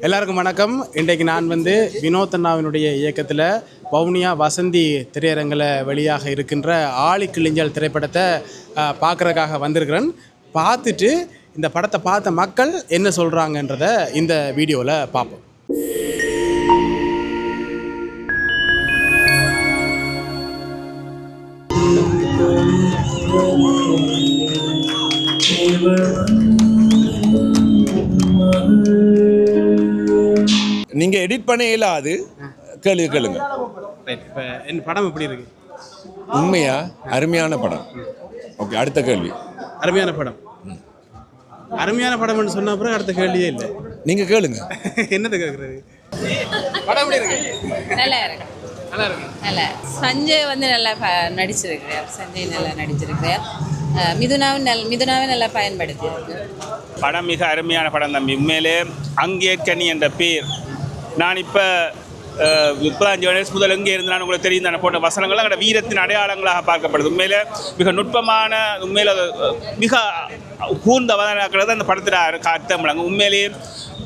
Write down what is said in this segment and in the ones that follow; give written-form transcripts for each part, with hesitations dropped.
எல்லாருக்கும் வணக்கம். இன்றைக்கு நான் வினோத் அண்ணாவினுடைய இயக்கத்தில் வவுனியா வசந்தி திரையரங்கில் வெளியாக இருக்கின்ற ஆழி கிளிஞ்சல் திரைப்படத்தை பார்க்குறதுக்காக வந்திருக்கிறேன். பார்த்துட்டு இந்த படத்தை பார்த்த மக்கள் என்ன சொல்கிறாங்கன்றதை இந்த வீடியோவில் பார்ப்போம். நீங்கள் எடிட் பண்ண இயலாது. கேளுங்க. இப்போ இந்த படம் எப்படி இருக்கு? உண்மையா அருமையான படம். ஓகே, அடுத்த கேள்வி. அருமையான படம்னு சொன்ன அப்புறம் அடுத்த கேள்வியே இல்லை. நீங்கள் கேளுங்க. என்னத்தை கேட்குறது? படம் எப்படி இருக்கு? நல்லா இருக்கு. நல்லா சஞ்சய் நல்லா நடிச்சிருக்கிறார். சஞ்சய் நல்லா நடிச்சிருக்கிறார். மிதுனாவை நல்லா பயன்படுத்தி இருக்கு. படம் மிக அருமையான படம் தம்பி. உண்மையிலே அங்கேற்கனி என்ற பேர் நான் இப்போ 5 வயசு முதல் எங்கே இருந்து நான் உங்களுக்கு தெரியும் தானே போட்ட வசனங்கள்லாம் அங்கே வீரத்தின் அடையாளங்களாக பார்க்கப்படுது. உண்மையிலே மிக நுட்பமான உண்மையில் மிக கூர்ந்த வதனாக்கள் அந்த படத்தில் அர்த்தம். உண்மையிலேயே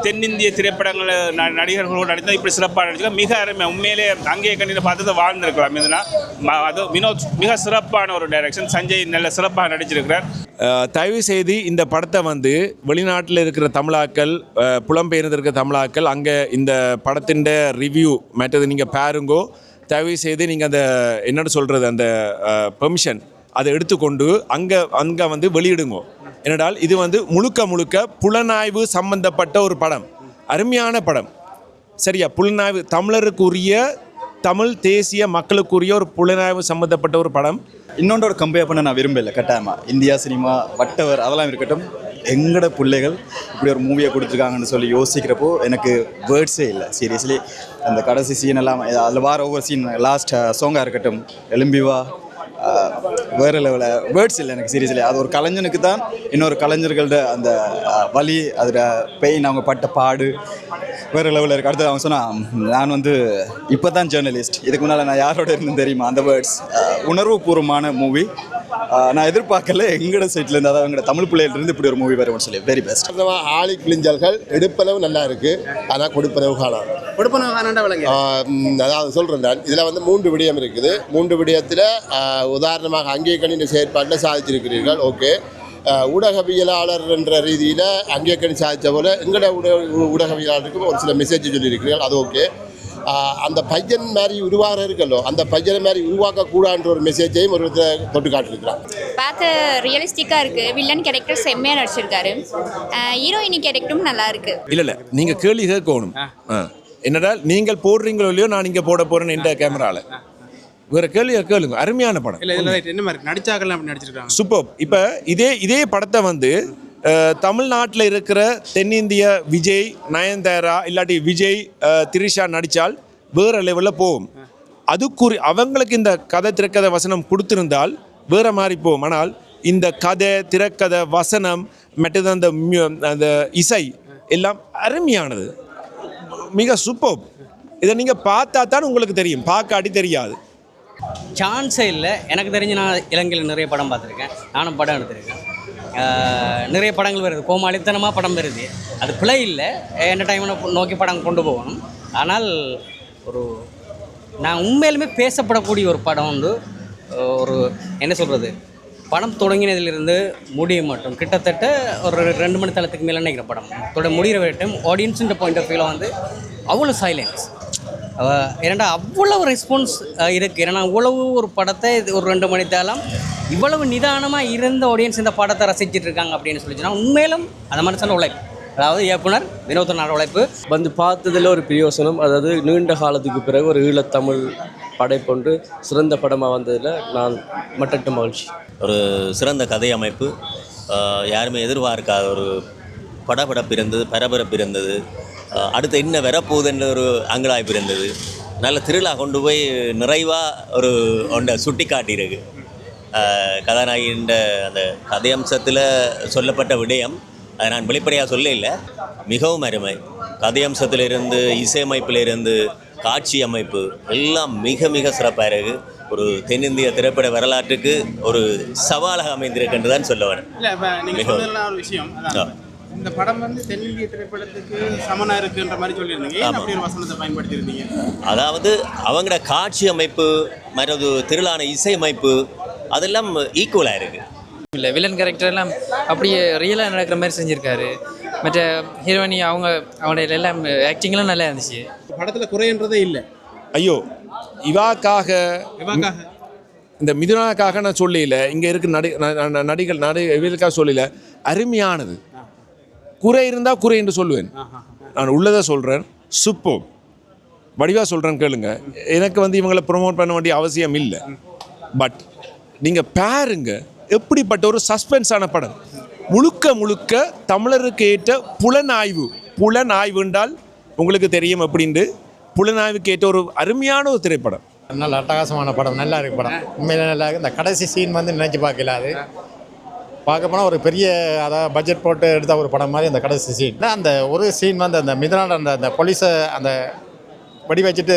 தென்னிந்திய திரைப்படங்கள் நடிகர்களோடு நடித்தால் இப்படி சிறப்பாக நடிச்சிருக்கோம். மிக அருமை. உண்மையிலே அங்கேயே கண்டிப்பாக பார்த்ததை வாழ்ந்துருக்கலாம். இதுனா அது வினோத் மிக சிறப்பான ஒரு டைரக்ஷன். சஞ்சய் நல்ல சிறப்பாக நடிச்சிருக்கிறார். தயவு செய்து இந்த படத்தை வெளிநாட்டில் இருக்கிற தமிழாக்கள், புலம்பெயர்ந்திருக்கிற தமிழாக்கள் அங்கே இந்த படத்தின் ரிவ்யூ மற்றது நீங்கள் பாருங்கோ. தயவு செய்து நீங்கள் அந்த என்னென்னு சொல்கிறது அந்த பெர்மிஷன் அதை எடுத்துக்கொண்டு அங்கே வெளியிடுங்கோ. ஏனென்றால் இது முழுக்க புலனாய்வு சம்பந்தப்பட்ட ஒரு படம். அருமையான படம். சரியா? புலனாய்வு தமிழருக்குரிய, தமிழ் தேசிய மக்களுக்குரிய ஒரு புலனாய்வு சம்பந்தப்பட்ட ஒரு படம். இன்னொன்றோட கம்பேர் பண்ண நான் விரும்பலை. கட்டாயமாக இந்தியா சினிமா வட்டவர் அதெல்லாம் இருக்கட்டும், எங்களோட பிள்ளைகள் இப்படி ஒரு மூவியை கொடுத்துருக்காங்கன்னு சொல்லி யோசிக்கிறப்போ எனக்கு வேர்ட்ஸே இல்லை. சீரியஸ்லி அந்த கடைசி சீன் எல்லாம் அதில் வார ஒவ்வொரு சீன், லாஸ்ட் சாங்காக இருக்கட்டும், எலும்பிவா, வேறு லெவலில் வேர்ட்ஸ் இல்லை எனக்கு. சீரியஸ்லி அது ஒரு கலைஞனுக்கு தான் இன்னொரு கலைஞர்களோட அந்த வலி, அதில் பெயின், அவங்க பட்ட பாடு வேறு லெவலில் இருக்குது. அடுத்து அவங்க சொன்னால் நான் இப்போ தான் ஜேர்னலிஸ்ட், இதுக்கு முன்னால் நான் யாரோட இருந்துன்னு தெரியுமா, அந்த வேர்ட்ஸ் உணர்வுபூர்வமான மூவி. நான் எதிர்பார்க்கல எங்களோட சைட்லேருந்து, அதாவது எங்களோட தமிழ் பிள்ளையிலிருந்து இப்படி ஒரு மூவி வரும்னு சொல்லி வெரி பெஸ்ட். ஆழி கிளிஞ்சல்கள் எடுப்பளவு நல்லா இருக்குது, ஆனால் கொடுப்பளவு காணாது. அதாவது சொல்கிறேன் நான், இதில் 3 விடயம் இருக்குது. 3 விடயத்தில் உதாரணமாக அங்கேக்கணின் செயற்பாட்டில் சாதிச்சிருக்கிறீர்கள். ஓகே, ஊடகவியலாளர் என்ற ரீதியில் அங்கேக்கணி சாதித்த போல் எங்களோட ஊடகவியலாளருக்கும் ஒரு சில மெசேஜ் சொல்லியிருக்கிறீர்கள். அது ஓகே. அந்த பையன் மாதிரி உருவாக இருக்கല്ലോ, அந்த பையனை மாதிரி உருவாக்கக்கூடாதுன்ற ஒரு மெசேஜையும் ஒரு தொட்டு காட்டிருக்கிறான். பார்த்து ரியலிஸ்டிக்காக இருக்குது. வில்லன் கேரக்டர் செம்மையாக நடிச்சிருக்காரு. ஹீரோயினி கேரக்டரும் நல்லா இருக்குது. இல்லை நீங்கள் கேள்வி கேட்கணும். என்னடால் நீங்கள் போடுறீங்களோ இல்லையோ, நான் இங்கே போட போகிறேன்னு இந்த கேமராவில் வேறு கேள்வி கேளுங்க. அருமையான படம். என்ன மாதிரி நடிச்சாக்கெல்லாம் நடிச்சிருக்காங்க, சூப்பர். இப்போ இதே படத்தை தமிழ்நாட்டில் இருக்கிற தென்னிந்திய விஜய், நயன்தாரா இல்லாட்டி விஜய், திரிஷா நடித்தால் வேறு லெவலில் போகும். அவங்களுக்கு இந்த கதை திரைக்கதை வசனம் கொடுத்துருந்தால் வேறு மாதிரி போகும். ஆனால் இந்த கதை திரைக்கதை வசனம் மற்றது அந்த இசை எல்லாம் அருமையானது, மிக சூப்பர். இதை நீங்கள் பார்த்தா தான் உங்களுக்கு தெரியும், பார்க்காட்டி தெரியாது. சான்ஸே இல்லை. எனக்கு தெரிஞ்சு நான் இலங்கையில் நிறைய படம் பார்த்துருக்கேன், நானும் படம் எடுத்திருக்கேன். நிறைய படங்கள் வருது, கோமாளித்தனமாக படம் வருது. அது பிழை இல்லை, என்டர்டைன்மெண்ட்டை நோக்கி படம் கொண்டு போகணும். ஆனால் நான் உண்மையிலுமே பேசப்படக்கூடிய ஒரு படம் ஒரு என்ன சொல்கிறது, படம் தொடங்கினதிலிருந்து முடியும் மட்டும் கிட்டத்தட்ட ஒரு 2 மணி தளத்துக்கு மேலே நினைக்கிற படம் முடிகிற வரைக்கும் ஆடியன்ஸுன்ற பாயிண்ட் ஆஃப் வியூவில் அவ்வளோ சைலன்ஸ். ஏன்னா அவ்வளவு ரெஸ்பான்ஸ் இருக்குது. ஏன்னா அவ்வளவு ஒரு படத்தை ஒரு 2 மணி தேலம் இவ்வளவு நிதானமாக இருந்த ஆடியன்ஸ் இந்த படத்தை ரசிச்சுட்டு இருக்காங்க அப்படின்னு சொல்லிச்சுன்னா உண்மையிலும் அந்த மனுஷன உழைப்பு, அதாவது இயக்குனர் வினோதனோட உழைப்பு பார்த்ததில் ஒரு பிரயோசனம். அதாவது நீண்ட காலத்துக்கு பிறகு ஒரு ஈழத்தமிழ் படைப்பொன்று சிறந்த படமாக வந்ததில் நான் மட்டற்ற மகிழ்ச்சி. ஒரு சிறந்த கதை அமைப்பு, யாருமே எதிர்பார்க்காத ஒரு படபடப்பு இருந்தது, பரபரப்பு இருந்தது. அடுத்து என்ன வரப்போகுதுன்ற ஒரு அங்கலாய்ப்பு இருந்தது. நல்ல திருவிழா கொண்டு போய் நிறைவாக ஒரு ஒன்றை சுட்டி காட்டியிருக்கு. கதாநாயகின்ற அந்த கதை அம்சத்தில் சொல்லப்பட்ட விடயம் அதை நான் வெளிப்படையாக சொல்ல இல்லை, மிகவும் அருமை. கதை அம்சத்திலிருந்து, இசையமைப்பிலிருந்து, காட்சி அமைப்பு எல்லாம் மிக மிக சிறப்பாக இருக்குது. ஒரு தென்னிந்திய திரைப்பட வரலாற்றுக்கு ஒரு சவாலாக அமைந்திருக்கின்றதான் சொல்ல வேணும். இல்லை, இப்போ நீங்கள் சொல்லலாம் ஒரு விஷயம், இந்த படம் வந்து தென்னிந்திய திரைப்படத்துக்கு சமனா இருக்குன்ற மாதிரி சொல்லியிருந்தீங்க. ஏன் அப்படி ஒரு வசனத்தை பயன்படுத்தி இருந்தீங்க? அதாவது அவங்களோட காட்சி அமைப்பு மற்றது திருளான இசை அமைப்பு அதெல்லாம் ஈக்குவலாக இருக்குது. இல்லை வில்லன் கேரக்டர் எல்லாம் அப்படியே ரியலாக நடக்கிற மாதிரி செஞ்சுருக்காரு. மற்ற ஹீரோயினி அவங்களுடைய எல்லாம் ஆக்டிங்லாம் நல்லா இருந்துச்சு. படத்தில் குறைன்றதே இல்லை. ஐயோ இவாக்காக இந்த மிதுனாக்காக நான் சொல்லல, இங்கே இருக்க நடிகர்களுக்காக சொல்லல, அருமையானது. குறை இருந்தால் குறை என்று சொல்லுவேன். நான் உள்ளதை சொல்கிறேன். சூப்பர் வடிவாக சொல்கிறேன் கேளுங்க. எனக்கு வந்து இவங்களை ப்ரொமோட் பண்ண வேண்டிய அவசியம் இல்லை. பட் நீங்கள் பாருங்க எப்படிப்பட்ட ஒரு சஸ்பென்ஸான படம். முழுக்க முழுக்க தமிழருக்கு ஏற்ற புலனாய்வு என்றால் உங்களுக்கு தெரியும் அப்படின்ட்டு புலனாய்வுக்கு ஏற்ற ஒரு அருமையான ஒரு திரைப்படம். நல்ல அட்டகாசமான படம், நல்லா இருக்கு படம், உண்மையில நல்லா இருக்குது. இந்த கடைசி சீன் வந்து நினச்சி பார்க்கல, அது பார்க்க போனால் ஒரு பெரிய அதாவது பட்ஜெட் போட்டு எடுத்த ஒரு படம் மாதிரி அந்த கடைசி சீன். அந்த ஒரு சீன் வந்து அந்த மிதனாட அந்த போலீஸை அந்த படி வச்சுட்டு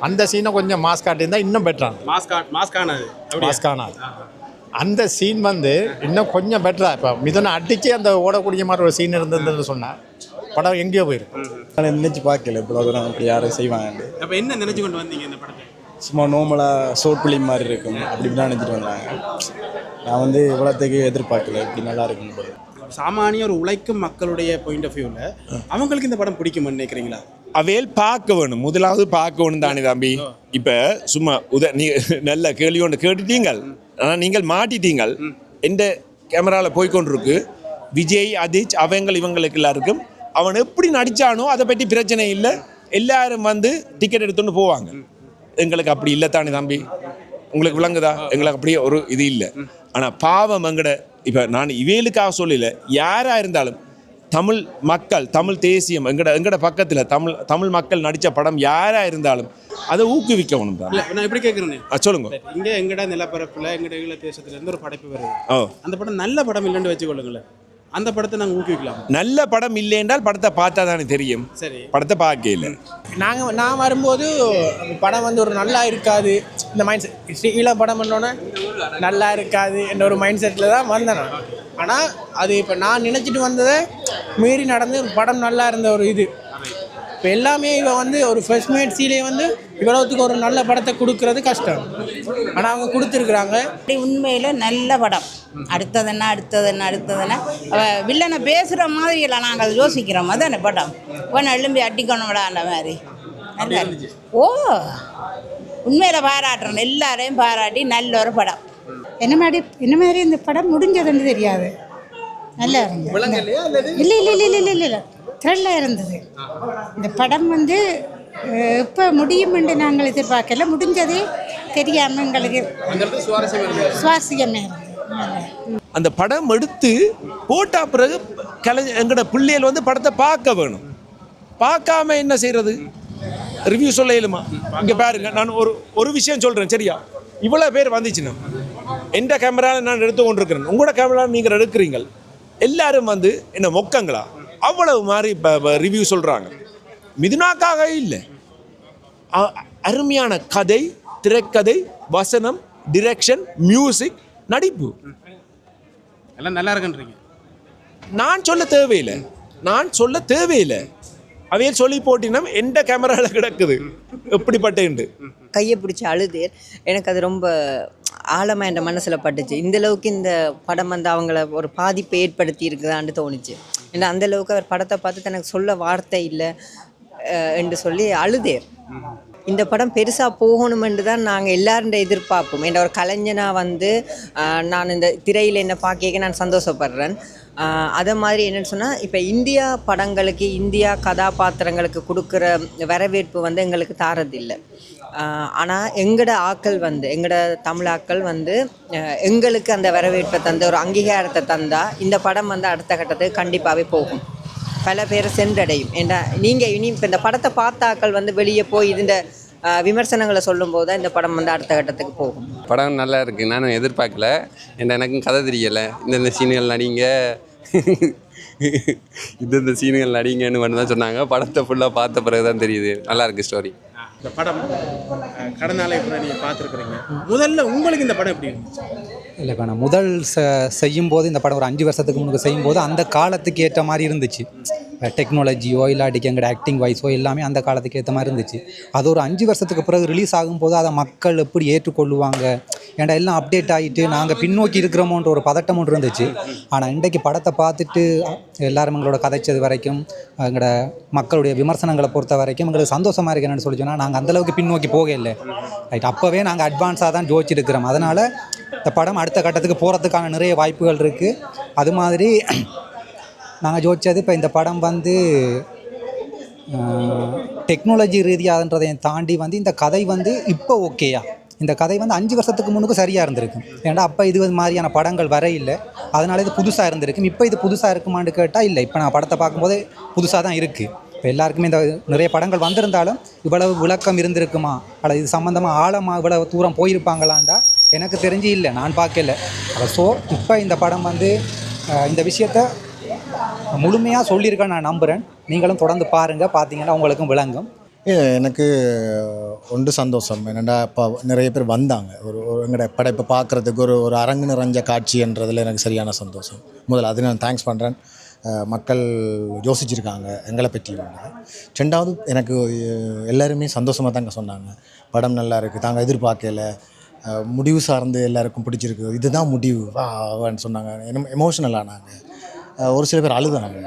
அந்த சீனை கொஞ்சம் மாஸ்க் காட்டியிருந்தால் இன்னும் பெட்டரான மாஸ்கானது அந்த சீன் வந்து இன்னும் கொஞ்சம் பெட்டரா. இப்போ மிதனை அடித்து அந்த ஓடக்கூடிய மாதிரி ஒரு சீன் இருந்ததுன்னு சொன்னால் படம் எங்கேயோ போயிருக்கு. நான் நினச்சி பார்க்கல இவ்வளோ தூரம் அப்படி யாரும் செய்வாங்க. அப்போ என்ன நினச்சி கொண்டு வந்தீங்க இந்த படத்தை? சும்மா நார்மலாக ஷோர்ட் ஃபிலிம் மாதிரி இருக்கும் அப்படி தான் நினச்சிட்டு வந்தாங்க. நான் வந்து இவ்வளோத்துக்கு எதிர்பார்க்கல, இப்படி நல்லா இருக்குன்னு. சாமானிய ஒரு உழைக்கும் மக்களுடைய பாயிண்ட் ஆஃப் வியூவில் அவங்களுக்கு இந்த படம் பிடிக்கும்னு நினைக்கிறீங்களா? அவையில் பார்க்க வேணும், முதலாவது பார்க்க வேணும் தானே தம்பி. இப்போ சும்மா நீ நல்ல கேள்வி ஒன்று கேட்டுட்டீங்கள், ஆனால் நீங்கள் மாட்டிட்டீங்கள். எந்த கேமராவில் போய்கொண்டிருக்கு விஜய் அதிஜ் இவங்களுக்கு எல்லாருக்கும் அவன் எப்படி நடித்தானோ அதை பற்றி பிரச்சனை இல்லை. எல்லாரும் வந்து டிக்கெட் எடுத்துன்னு போவாங்க. எங்களுக்கு அப்படி இல்லை தானே தம்பி, உங்களுக்கு விளங்குதா? எங்களுக்கு அப்படியே ஒரு இது இல்லை. ஆனால் பாவம் எங்கட இப்போ நான் இவைகளுக்காக சொல்லலை, யாராக இருந்தாலும் தமிழ் மக்கள், தமிழ் தேசியம், எங்கட பக்கத்தில் தமிழ் மக்கள் நடித்த படம் யாராக இருந்தாலும் அதை ஊக்குவிக்கணும் தான். நான் எப்படி கேட்குறேன் சொல்லுங்க. இங்கே எங்கட நிலப்பரப்பில் எங்கட ஈழ தேசத்துலேருந்து ஒரு படைப்பு வருது. அந்த படம் நல்ல படம் இல்லைன்னு வச்சுக்கொள்ளுங்களேன், அந்த படத்தை நாங்கள் ஊக்குவிக்கலாம். நல்ல படம் இல்லை என்றால் படத்தை பார்த்தா தானே தெரியும். சரி, படத்தை பார்க்க இல்லை. நான் வரும்போது படம் வந்து ஒரு நல்லா இருக்காது இந்த மைண்ட் செட், ஈழ படம் பண்ணோன்னே நல்லா இருக்காது என்ற ஒரு மைண்ட் செட்டில் தான் வந்தேன் நான். ஆனால் அது இப்போ நான் நினச்சிட்டு வந்ததை மீறி நடந்து படம் நல்லா இருந்த ஒரு இது. இப்போ எல்லாமே இவன் வந்து ஒரு ஃபர்ஸ்ட் மேட் சீலே வந்து இவ்வளவுக்கு ஒரு நல்ல படத்தை கொடுக்கறது கஷ்டம், ஆனால் அவங்க கொடுத்துருக்குறாங்க. உண்மையில் நல்ல படம். அடுத்ததுன்னா வில்லனை பேசுகிற மாதிரி இல்லை, நாங்கள் யோசிக்கிற மாதிரி அந்த படம் ஒன்று எழும்பி அட்டிக்கணும் விடாண்ட மாதிரி நல்லா இருந்துச்சு. உண்மையில் பாராட்டுறேன், எல்லாரையும் பாராட்டி நல்ல ஒரு படம். என்ன மாதிரி இந்த படம் முடிஞ்சதுன்னு தெரியாது, நல்லா இருந்தது. இல்லை த்ரில்லாக இருந்தது இந்த படம். வந்து இப்போ முடியும் என்று நாங்கள் எதிர்பார்க்கல, முடிஞ்சதே தெரியாமல் எங்களுக்கு சுவாரஸ்யமே இருந்தது. அந்த படம் எடுத்து போட்டா பிறகு எங்கட பிள்ளைகள் வந்து படத்தை பார்க்க வேணும். பார்க்காம என்ன செய்யறது? ரிவ்யூ சொல்ல இயலுமா? இங்கே பாருங்க, நான் ஒரு விஷயம் சொல்கிறேன் சரியா? இவ்வளோ பேர் வந்துச்சுன்னா எந்த கேமராவில் நான் எடுத்து கொண்டிருக்கிறேன், உங்களோட கேமராவில் நீங்கள் எடுக்கிறீங்க, எல்லாரும் வந்து என்ன மொக்கங்களா அவ்வளவு மாதிரி இப்போ ரிவ்யூ சொல்கிறாங்க. மிதுனாக்காக இல்லை, அருமையான கதை, திரைக்கதை, வசனம், டிரெக்ஷன், மியூசிக், நடிப்பு எல்லாம் நல்லா இருக்குன்றீங்க. நான் சொல்ல தேவையில்லை. அவையில் சொல்லி போட்டினா எந்த கேமராவில் கிடக்குது எப்படிப்பட்டு கையை பிடிச்சி அழுது எனக்கு அது ரொம்ப ஆழமாக என் மனசில் பட்டுச்சு. இந்தளவுக்கு இந்த படம் வந்து அவங்கள ஒரு பாதிப்பை ஏற்படுத்தி இருக்குதான்னு தோணுச்சு. ஏன்னா அந்தளவுக்கு அவர் படத்தை பார்த்து எனக்கு சொல்ல வார்த்தை இல்லை என்று சொல்லி அழுதேர். இந்த படம் பெருசாக போகணுமென்று தான் நாங்கள் எல்லாருடைய எதிர்பார்ப்போம். என்ற ஒரு கலைஞனாக வந்து நான் இந்த திரையில் என்ன பார்க்க நான் சந்தோஷப்படுறேன். அதை மாதிரி என்னென்னு சொன்னால், இப்போ இந்தியா படங்களுக்கு, இந்தியா கதாபாத்திரங்களுக்கு கொடுக்குற வரவேற்பு வந்து எங்களுக்கு தாரதில்லை. ஆனால் எங்களோட ஆக்கள் வந்து எங்களோட தமிழாக்கள் வந்து எங்களுக்கு அந்த வரவேற்பை தந்த ஒரு அங்கீகாரத்தை தந்தால் இந்த படம் வந்து அடுத்த கட்டத்துக்கு கண்டிப்பாகவே போகும், பல பேரை சென்றடையும். ஏன்னா நீங்கள் இனி இப்போ இந்த படத்தை பார்த்தாக்கள் வந்து வெளியே போய் இந்த விமர்சனங்களை சொல்லும்போது தான் இந்த படம் வந்து அடுத்த கட்டத்துக்கு போகும். படம் நல்லா இருக்குது, நானும் எதிர்பார்க்கல. ஏன்னா எனக்கும் கதை தெரியலை. இந்த சீன்கள் நடிங்க இந்த சீன்கள் நடிங்கன்னு மட்டும் தான் சொன்னாங்க. படத்தை ஃபுல்லாக பார்த்த பிறகு தான் தெரியுது நல்லா இருக்குது ஸ்டோரி. இந்த படம் கடனாலை நீங்கள் பார்த்துருக்குறீங்க. முதல்ல உங்களுக்கு இந்த படம் எப்படி இருந்துச்சு? இல்லை இப்போ நான் முதல் செய்யும்போது இந்த படம் ஒரு 5 வருஷத்துக்கு முன்னுக்கு செய்யும்போது அந்த காலத்துக்கு ஏற்ற மாதிரி இருந்துச்சு. டெக்னாலஜியோ இல்லாட்டிக்கு எங்களோட ஆக்டிங் வாய்ஸோ எல்லாமே அந்த காலத்துக்கு ஏற்ற மாதிரி இருந்துச்சு. அது ஒரு 5 வருஷத்துக்கு பிறகு ரிலீஸ் ஆகும்போது அதை மக்கள் எப்படி ஏற்றுக்கொள்ளுவாங்க, ஏன்டா எல்லாம் அப்டேட் ஆகிட்டு நாங்கள் பின்னோக்கி இருக்கிறோமோன்ற ஒரு பதட்டம் ஒன்று இருந்துச்சு. ஆனால் இன்றைக்கு படத்தை பார்த்துட்டு எல்லாரும் எங்களோட கதைச்சது வரைக்கும் எங்களோட மக்களுடைய விமர்சனங்களை பொறுத்த வரைக்கும் எங்களுக்கு சந்தோஷமாக இருக்கு. என்னென்னு சொல்லி சொன்னால் நாங்கள் அந்தளவுக்கு பின்னோக்கி போக இல்லை. ரைட், அப்போவே நாங்கள் அட்வான்ஸாக தான் யோசிச்சிருக்கிறோம். அதனால் இந்த படம் அடுத்த கட்டத்துக்கு போகிறதுக்கான நிறைய வாய்ப்புகள் இருக்குது. அது மாதிரி நாங்கள் யோசித்தது இப்போ இந்த படம் வந்து டெக்னாலஜி ரீதியாகன்றதை தாண்டி வந்து இந்த கதை வந்து இப்போ ஓகேயா, இந்த கதை வந்து 5 வருஷத்துக்கு முன்னுக்கு சரியாக இருந்திருக்கும். ஏன்னா அப்போ இது மாதிரியான படங்கள் வர இல்லை, அதனால இது புதுசாக இருந்திருக்கும். இப்போ இது புதுசாக இருக்குமான்னு கேட்டால் இல்லை. இப்போ நான் படத்தை பார்க்கும்போது புதுசாக தான் இருக்குது. இப்போ எல்லாருக்குமே இந்த நிறைய படங்கள் வந்திருந்தாலும் இவ்வளவு விளக்கம் இருந்திருக்குமா, அல்லது இது சம்மந்தமாக ஆழமாக இவ்வளவு தூரம் போயிருப்பாங்களான்டா எனக்கு தெரிஞ்சு இல்லை, நான் பார்க்கல. ஸோ இப்போ இந்த படம் வந்து இந்த விஷயத்தை முழுமையாக சொல்லியிருக்கேன் நான் நம்புகிறேன். நீங்களும் தொடர்ந்து பாருங்கள், பார்த்தீங்கன்னா உங்களுக்கும் விளங்கும். எனக்கு ஒன்று சந்தோஷம் என்னென்னா இப்போ நிறைய பேர் வந்தாங்க ஒரு எங்களோட படைப்பை பார்க்குறதுக்கு ஒரு அரங்கு நிறைஞ்ச காட்சின்றதில் எனக்கு சரியான சந்தோஷம். முதல்ல அது நான் தேங்க்ஸ் பண்ணுறேன். மக்கள் யோசிச்சிருக்காங்க எங்களை பற்றி. ரெண்டாவது எனக்கு எல்லாருமே சந்தோஷமாக தாங்க சொன்னாங்க, படம் நல்லா இருக்குது, தாங்க எதிர்பார்க்கல, முடிவு சார்ந்து எல்லாருக்கும் பிடிச்சிருக்கு, இதுதான் முடிவு வான்னு சொன்னாங்க. எமோஷனல் ஆனாங்க. ஒரு சில பேர் அழுதாங்க,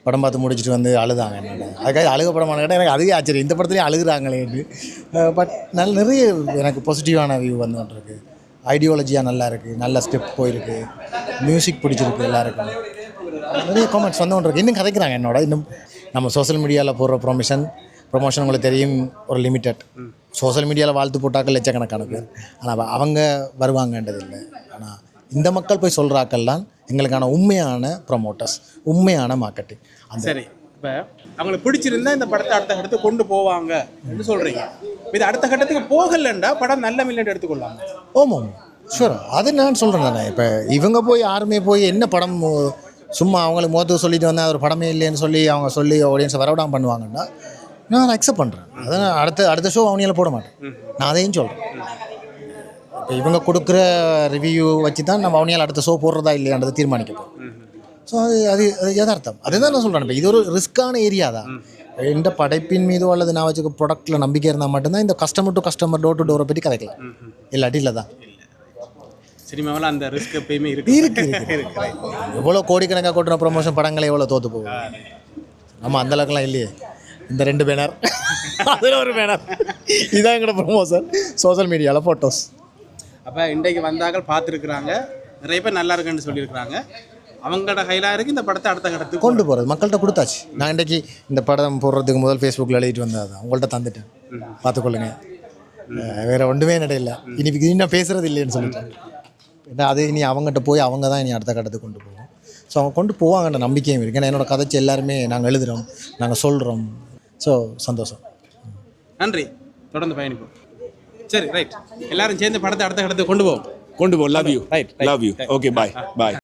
படம் பார்த்து முடிச்சுட்டு வந்து அழுதாங்க. என்னோட அதுக்காக அழுக படமான கேட்டால் எனக்கு அதுவே ஆச்சரியம், இந்த படத்துலேயும் அழுகுறாங்களேன்னு. பட் நிறைய எனக்கு பாசிட்டிவான வியூ வந்துருக்கு. ஐடியாலஜியாக நல்லா இருக்குது, நல்ல ஸ்டெப் போயிருக்கு, மியூசிக் பிடிச்சிருக்கு எல்லாருக்கும். நிறைய காமெண்ட்ஸ் வந்துருக்கு. இன்னும் கதைக்கிறாங்க என்னோட. இன்னும் நம்ம சோஷியல் மீடியாவில் போடுற ப்ரொமோஷன் உங்களுக்கு தெரியும், ஒரு லிமிட்டட். சோஷியல் மீடியாவில் வாழ்த்து போட்டாக்கள் லட்சக்கணக்கான பேர், ஆனால் அவங்க வருவாங்கன்றது இல்லை. ஆனால் இந்த மக்கள் போய் சொல்கிறாக்கள்லாம் எங்களுக்கான உண்மையான ப்ரொமோட்டர்ஸ், உண்மையான மார்க்கெட்டிங். சரி, இப்போ அவங்களுக்கு பிடிச்சிருந்தா இந்த படத்தை அடுத்த கட்டத்துக்கு கொண்டு போவாங்க என்று சொல்கிறீங்க. இது அடுத்த கட்டத்துக்கு போகலண்டா படம் நல்ல மில்லட் எடுத்துக்கொள்ளாங்க. ஓமாம், ஷூர். அது நான் சொல்கிறேன் தானே. இப்போ இவங்க போய் யாருமே போய் என்ன படம் சும்மா அவங்களுக்கு முகத்துக்கு சொல்லிட்டு வந்தால் ஒரு படமே இல்லைன்னு சொல்லி அவங்க சொல்லி ஆடியன்ஸை வரவிடாமல் பண்ணுவாங்கன்னா நான் அதை அக்செப்ட் பண்ணுறேன். அதான் அடுத்த ஷோ அவனியால் போட மாட்டேன். நான் அதையும் சொல்கிறேன். இப்போ இவங்க கொடுக்குற ரிவ்யூ வச்சு தான் நம்ம அவனியால் அடுத்த ஷோ போடுறதா இல்லையான்றதை தீர்மானிக்கப்போம். ஸோ அது யதார்த்தம். அதுதான் நான் சொல்கிறேன். இப்போ இது ஒரு ரிஸ்க்கான ஏரியா தான். இந்த படைப்பின் மீதோ அல்லது நான் வச்சுக்க ப்ராடக்ட்டில் நம்பிக்கை இருந்தால் மட்டும்தான் இந்த customer to customer, door to டோரை பற்றி கதைக்கலாம். இல்லாட்டி இல்லை தான். சினிமாவில் அந்த ரிஸ்க் எப்பயுமே இருக்கு. எவ்வளோ கோடிக்கணக்காக கொட்டின ப்ரொமோஷன் படங்களை எவ்வளோ தோற்று போகும். நம்ம அந்தளவுக்குலாம் இல்லையே. இந்த 2 பேனர், அதில் ஒரு பேனர், இதுதான் எங்களோட ப்ரொமோஷன் சோஷியல் மீடியாவில் ஃபோட்டோஸ். அப்போ இன்றைக்கு வந்தார்கள், பார்த்துருக்குறாங்க, நிறைய பேர் நல்லா இருக்குன்னு சொல்லியிருக்கிறாங்க. அவங்களோட கையிலாக இருக்குது இந்த படத்தை அடுத்த கட்டத்துக்கு கொண்டு போகிறது. மக்கள்கிட்ட கொடுத்தாச்சு. நான் இன்றைக்கி இந்த படம் போடுறதுக்கு முதல் ஃபேஸ்புக்கில் எழுதிட்டு வந்தேன், அது அவங்கள்ட்ட தந்துட்டேன், பார்த்துக்கொள்ளுங்க. வேறு ஒன்றுமே நடையில்லை. இன்னைக்கு இன்னும் பேசுகிறது இல்லைன்னு சொல்லிட்டேன். ஏன்னா அது இனி அவங்ககிட்ட போய் அவங்க தான் இனி அடுத்த கட்டத்துக்கு கொண்டு போவோம். ஸோ அவங்க கொண்டு போவாங்கன்ற நம்பிக்கையும் இருக்குது. ஏன்னா என்னோடய கதைச்சி எல்லாருமே நாங்கள் எழுதுகிறோம், நாங்கள் சொல்கிறோம். ஸோ சந்தோஷம். நன்றி, தொடர்ந்து பயணிப்போம். சரி, ரைட், எல்லாரும் சேர்ந்து படத்தை அடுத்த கட்டத்துக்கு கொண்டு போவோம். Love you. Right, love you. Okay, bye.